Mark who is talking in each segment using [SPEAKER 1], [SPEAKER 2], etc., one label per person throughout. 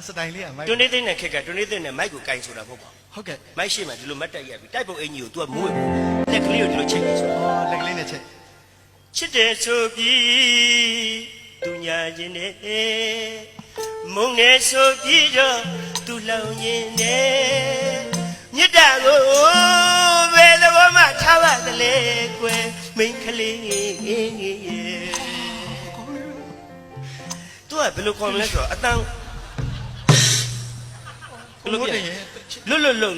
[SPEAKER 1] စတိုင်လေးကမိုက်
[SPEAKER 2] တွန်းနေသိနဲ့ခက်ကတွန်းနေသိနဲ့မိုက်ကိုကင်ဆိုတာမဟုတ်ပါဘူး
[SPEAKER 1] ဟုတ်ကဲ့
[SPEAKER 2] မိုက်ရှိမှဒီလိုမတ်တက်ရပြီတိုက်ပုံအင်ကြီးကို तू ကမွေးလက်ကလေးကိုဒီလိုချိန်နေဆို
[SPEAKER 1] လက်ကလေးနဲ့ချက်
[SPEAKER 2] ချစ်တယ်ဆိုပြီးသူညာခြင်းနဲ့မုန်းနေဆိုပြီးတော့သူလောင်ရင်နဲ့မြတ်တာကိုဘယ်သဘောမှထားပါသလဲကွယ်မိန်းကလေးသူကဘယ်လိုခေါ်မလဲဆိုတော့အတန်းလွတ်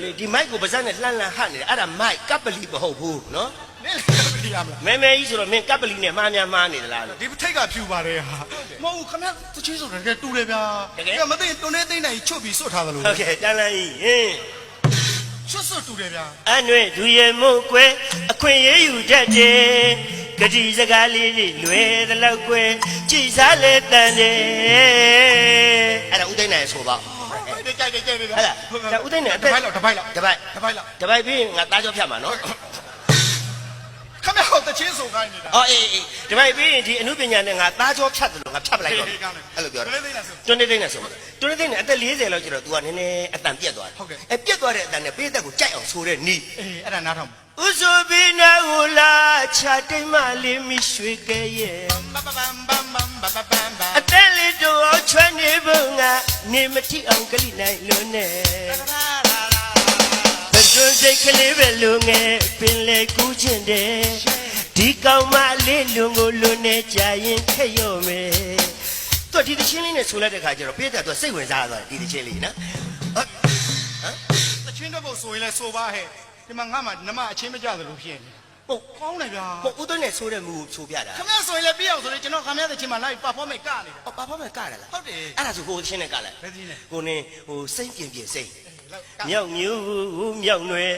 [SPEAKER 2] လေဒီမိုက်ကိုပါးစပ်နဲ့လှမ်းဟနေတယ်အဲ့ဒါမိုက်ကပ်ပလီမဟုတ်ဘူးနော်
[SPEAKER 1] နင်းလည်းပြရမလား
[SPEAKER 2] မဲမဲကြီးဆိုတော့မင်းကပ်ပလီနဲ့မှားနေသလားလို့
[SPEAKER 1] ဒီထိတ်ကဖြူပါတယ်ဟာမဟုတ်ဘူးခမတချင်းဆိုတယ်တူတယ်ဗျာမသိတွန်းနေသိနိုင်ချွတ်ပြီးစွတ်ထားသလို
[SPEAKER 2] ဟုတ်ကဲ့တန်းလိုက်ဟင်း
[SPEAKER 1] စွတ်တူတယ်ဗျာ
[SPEAKER 2] အနှွေသူရဲ့မို့ကွယ်အခွင့်ရေးယူတတ်တယ်ဂတိစကားလေးတွေလွယ်သလောက်ကွယ်ကြည်စားလေတန်တယ်အဲ့ဒါဥသိမ်းနိုင်ဆိုပါ
[SPEAKER 1] ကြိုက်တယ်ဗျာ
[SPEAKER 2] ဟဲ့လားဒါဥသိမ်းနိုင်
[SPEAKER 1] တပိုက်လောက်
[SPEAKER 2] တပိုက်ပြီးငါသားကြောဖြတ်မှာနော်
[SPEAKER 1] ခမဟောတချင်းဆိုခိုင်းနေတာ
[SPEAKER 2] အော်အေးတပိုက်ပြီးဒီအမှုပညာနဲ့ငါသားကြောဖြတ်တယ်လို့ငါဖြတ်ပလိုက်တော့အဲ့လိုပြောတယ်တွန်းနေသိနေဆိုတွန်းနေသိနေအသက်40လောက်ကျတော့ तू ကနည်းနည်းအတန်ပြက်သွားတယ်ပြက်သွားတဲ့အတန်နဲ့ပေးသက်ကိုကြိုက်အောင်ဆိုတဲ့နီး
[SPEAKER 1] အေးအဲ့ဒါနားထောင်
[SPEAKER 2] ဥဆိုပြီးနာဟူလာချာတိမ်မလေးမိရွှေကဲရဲ့အတဲလေးတို့အောင်ချွမ်းနေပုံကနေမတိအောင်ကလိနိုင်လို့နဲ့ဘယ်တွန်းစိတ်ကလေးပဲလုံငယ်ပင်လေကူးချင်တယ်ဒီကောင်မလေးလုံကိုလုံနေကြရင်ခက်ရော့မယ်သူဒီတချင်းလေးနဲ့ဆိုလိုက်တဲ့ခါကျတော့ပြည့်တဲ့သူစိတ်ဝင်စားသွားတယ်ဒီတချင်းလေးနော်
[SPEAKER 1] တချင်းတော့ဆိုရင်လဲဆိုပါဟဲ့ဒီမှာငါမှနမအချင်းမကြသလိုဖြစ်နေဟုတ်ကောင်းတယ်ဗျာ
[SPEAKER 2] ဟုတ်ဦးသွင်းနဲ့ဆိုတဲ့မူကိုဆိုပြတာ
[SPEAKER 1] ခမဆိုရင်လည်းပြအောင်ဆိုရင်ကျွန်တော်ခမတဲ့ချင်းမှာလိုက်ပါဖော့မဲ့ကနေတာ
[SPEAKER 2] ဟောပါပါမယ်ကရလား
[SPEAKER 1] ဟုတ်တယ်
[SPEAKER 2] အဲ့ဒါဆိုဟိုချင်းနဲ့ကလိုက်
[SPEAKER 1] ဘယ်ဒီလဲ
[SPEAKER 2] ကိုနေဟိုစိတ်ပြင်စိတ်မြောက်မြူးမြောက်နွယ်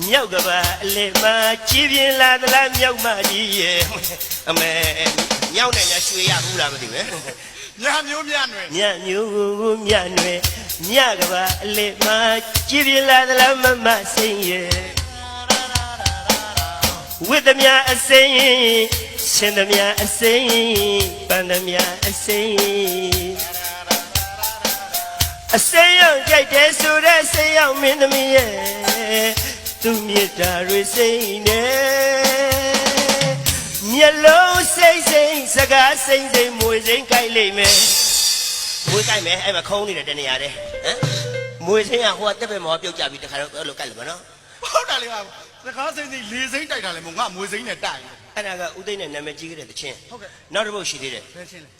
[SPEAKER 2] မြောက်ကပါအလေမကြည်ပြင်းလာသလားမြောက်မကြီးရဲ့အမေမြောက်နဲ့ညာရွှေရဘူးလားမသိဘူး
[SPEAKER 1] ညာမျိုးမြနွယ်
[SPEAKER 2] ညညူးညနွယ်ညကပါအလေမကြည်ပြင်းလာသလားမမစိန်ရဲ့ဝိတ္တမြအစိန်ရှင်သမြအစိန်ပန္နမြအစိန်အစိမ်းရောက်ကြိုက်တယ်ဆိုတဲ့စိမ်းရောက်မင်းသမီးရဲ့သူမြေတာတွေစိမ့်နေမျက်လုံးစိမ့်စိမ့်စကားစိမ့်စိမ့်မွေစိမ့်ကြိုက်လိမ့်မယ်မွေကြိုက်မယ်အဲ့မှာခုံးနေတယ်တနေရာတဲ့ဟမ်မွေစိမ့်ကဟိုကတက်ပဲမောပြုတ်ကြပြီးတခါတော့အဲ့လိုကြိုက်လိမ့်မယ်နော်
[SPEAKER 1] ဟုတ်တယ်လေဟာစကားစိမ့်စိမ့်လေးစိမ့်တိုက်တာလေမို့ငါမွေစိမ့်နဲ့တိုက်
[SPEAKER 2] အဲ့ဒါကဦးသိန်းနဲ့နာမည်ကြီးခဲ့တဲ့တခြင်း
[SPEAKER 1] ဟုတ်ကဲ့
[SPEAKER 2] နောက်တစ်ပုတ်ရှိသေးတယ်
[SPEAKER 1] ဘယ်ချင်းလဲ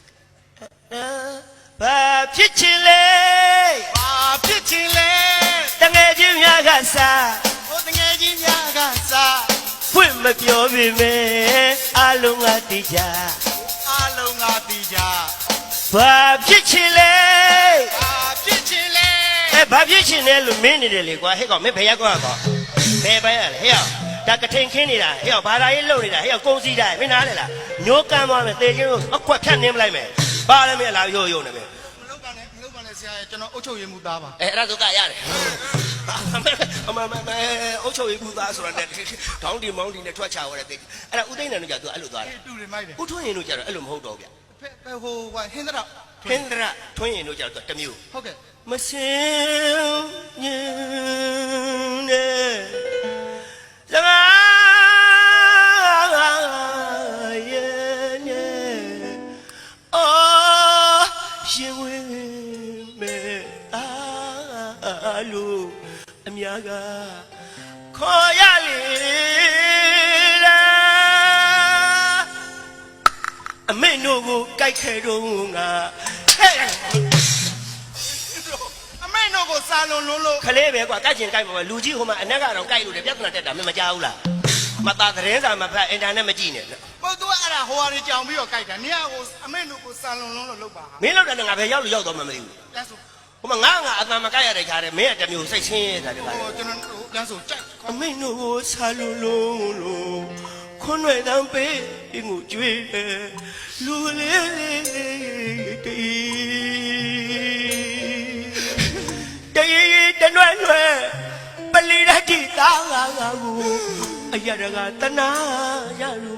[SPEAKER 2] ဘာဖြစ်ချင်လဲ
[SPEAKER 1] ဘာဖြစ်ချင်လဲ
[SPEAKER 2] တငယ်ချင်းများကစား
[SPEAKER 1] ဟိုတငယ်ချင်းများကစား
[SPEAKER 2] ဖွင့်မပြောပေမဲ့အလုံးကတိကြ
[SPEAKER 1] အားလုံးကတီးကြ
[SPEAKER 2] ဘာဖြစ်ချင်လဲ
[SPEAKER 1] ဘာဖြစ်ချင်လဲ
[SPEAKER 2] ဘာဖြစ်ချင်လဲလို့မင်းနေတယ်လေကွာဟဲ့ကောင်မင်းဖယားကွာကောဘယ်ပိုင်းရလဲဟဲ့ဒါကထိန်ခင်းနေတာဟဲ့ဘာသာရေးလုပ်နေတာဟဲ့ကုန်းစီးတာမင်းနားလေလားညိုးကမ်းသွားမယ်တေချင်းတို့အခွက်ဖြတ်နင်းမလိုက်မယ်ဘာလဲမင်းလာရိုးရိုးနေပဲ
[SPEAKER 1] မလုပ်ပါနဲ့ဆရာကျွန်တော်အုတ်ချုပ်ရည်မှုသားပါ
[SPEAKER 2] အဲ့ဒါဆိုကရတယ်အမအုတ်ချုပ်ရေးဘူးသားဆိုတာနဲ့ဒေါင်းဒီမောင်းဒီနဲ့ထွက်ချသွားတဲ့တေအဲ့ဒါဦးသိန်းတယ်တို့ကြသူအဲ့လိုသွားတယ်
[SPEAKER 1] တူတယ်မိုက်တယ်
[SPEAKER 2] ဦးထွန်းရင်တို့ကြတော့အဲ့လိုမဟုတ်တော့ဗျ
[SPEAKER 1] ဖဲဟိုဟိုဟင်းသရ
[SPEAKER 2] ခင်းဒရထွန်းရင်တို့ကြတော့တမျိုး
[SPEAKER 1] ဟုတ်ကဲ့
[SPEAKER 2] မစင်ညင်းနဲ့လကားရဲ့နဲ့အော်ရှင်ဝင်မဲ့အားလို့အများကခေါ်ရလေလားအမေတို့ကိုကြိုက်ခဲ့တော့ငါဟဲ့
[SPEAKER 1] အမေတို့ကိုစာလုံးလုံးလို့
[SPEAKER 2] ခလေးပဲကွာကြိုက်ချင်ကြိုက်မှာပဲလူကြီးဟိုမှာအနက်ကတော့ကြိုက်လို့တယ်ပြဿနာတက်တာမင်းမကြောက်ဘူးလားမသားသတင်းစာမဖတ်အင်တာနက်မကြည့်နဲ့
[SPEAKER 1] ပေါ့သူကအဲ့ဒါဟိုဟာတွေကြောင်ပြီးတော့ကြိုက်တာနင်ကဟိုအမေတို့ကိုစာလုံးလုံးလို့လုပ်ပါ
[SPEAKER 2] မင်းလောက်တယ်ငါပဲရောက်လို့ရောက်တော့မှမသိဘူး
[SPEAKER 1] ပြန်ဆို
[SPEAKER 2] ဟိုမှာငါအတန်မကြိုက်ရတဲ့ခါတဲ့မင်းကတမျိုးစိတ်ဆင်းရဲတာတခါ
[SPEAKER 1] ဟိုကျွန်တော်ပြန်ဆိုကြိုက်
[SPEAKER 2] အမိန်တို့ဆာလုံးလုံးလို့ခွန်းွယ်တန်းပေးငူကြွေးလူလေးတီးတနွယ့်လွယ်ပလီရတိသားငါကိုအရရကတနာရလူ